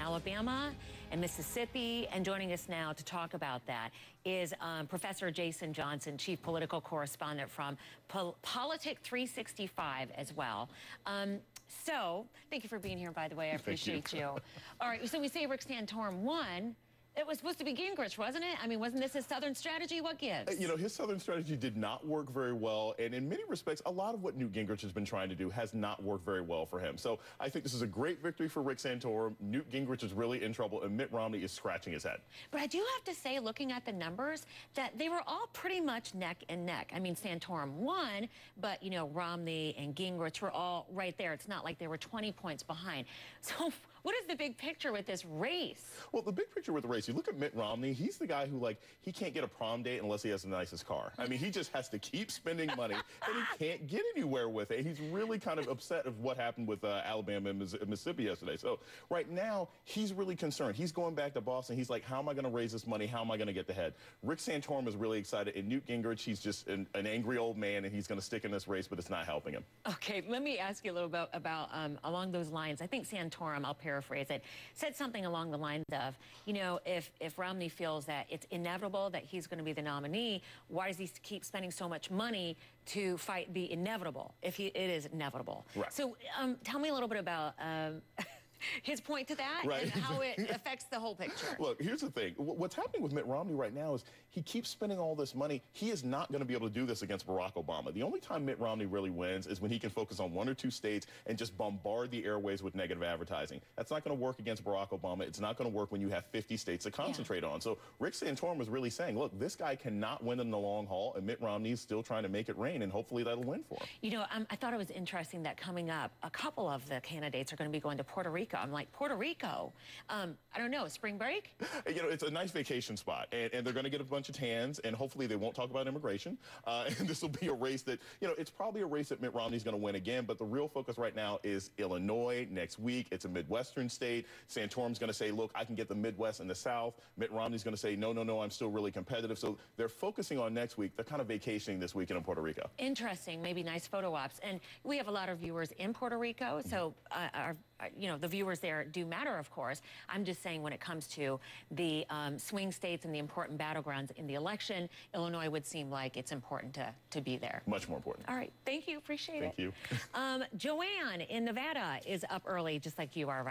Alabama and Mississippi. And joining us now to talk about that is Professor Jason Johnson, Chief Political Correspondent from Politics 365 as well. So, thank you for being here, by the way. I appreciate you. All right, so we say Rick Santorum won. It was supposed to be Gingrich, wasn't it? I mean, wasn't this his Southern strategy? What gives? You know, his Southern strategy did not work very well. And in many respects, a lot of what Newt Gingrich has been trying to do has not worked very well for him. So I think this is a great victory for Rick Santorum. Newt Gingrich is really in trouble, and Mitt Romney is scratching his head. But I do have to say, looking at the numbers, that they were all pretty much neck and neck. I mean, Santorum won, but, you know, Romney and Gingrich were all right there. It's not like they were 20 points behind. So what is the big picture with this race? Well, the big picture with the race, you look at Mitt Romney, he's the guy who, like, he can't get a prom date unless he has the nicest car. I mean, he just has to keep spending money, and he can't get anywhere with it. He's really kind of upset of what happened with Alabama and Mississippi yesterday. So right now, he's really concerned. He's going back to Boston. He's like, how am I going to raise this money? How am I going to get the head? Rick Santorum is really excited, and Newt Gingrich, he's just an angry old man, and he's going to stick in this race, but it's not helping him. Okay, let me ask you a little bit about along those lines. I think Santorum, I'll paraphrase it, said something along the lines of, you know, if Romney feels that it's inevitable that he's going to be the nominee, why does he keep spending so much money to fight the inevitable, if it is inevitable? Right. So tell me a little bit about his point to that, right, and how it affects the whole picture. Look, here's the thing. What's happening with Mitt Romney right now is he keeps spending all this money. He is not going to be able to do this against Barack Obama. The only time Mitt Romney really wins is when he can focus on one or two states and just bombard the airways with negative advertising. That's not going to work against Barack Obama. It's not going to work when you have 50 states to concentrate on. So Rick Santorum was really saying, look, this guy cannot win in the long haul, and Mitt Romney is still trying to make it rain, and hopefully that'll win for him. You know, I thought it was interesting that coming up, a couple of the candidates are going to be going to Puerto Rico. I'm like, Puerto Rico? I don't know, spring break? You know, it's a nice vacation spot, and they're going to get a bunch of tans, and hopefully they won't talk about immigration. And this will be a race that, you know, it's probably a race that Mitt Romney's going to win again, but the real focus right now is Illinois next week. It's a Midwestern state. Santorum's going to say, look, I can get the Midwest and the South. Mitt Romney's going to say, no, no, no, I'm still really competitive. So they're focusing on next week. They're kind of vacationing this weekend in Puerto Rico. Interesting, maybe nice photo ops. And we have a lot of viewers in Puerto Rico, so you know, the viewers there do matter, of course. I'm just saying when it comes to the swing states and the important battlegrounds in the election, Illinois would seem like it's important to be there. Much more important. All right. Thank you. Appreciate it. Thank you. Joanne in Nevada is up early, just like you are, right?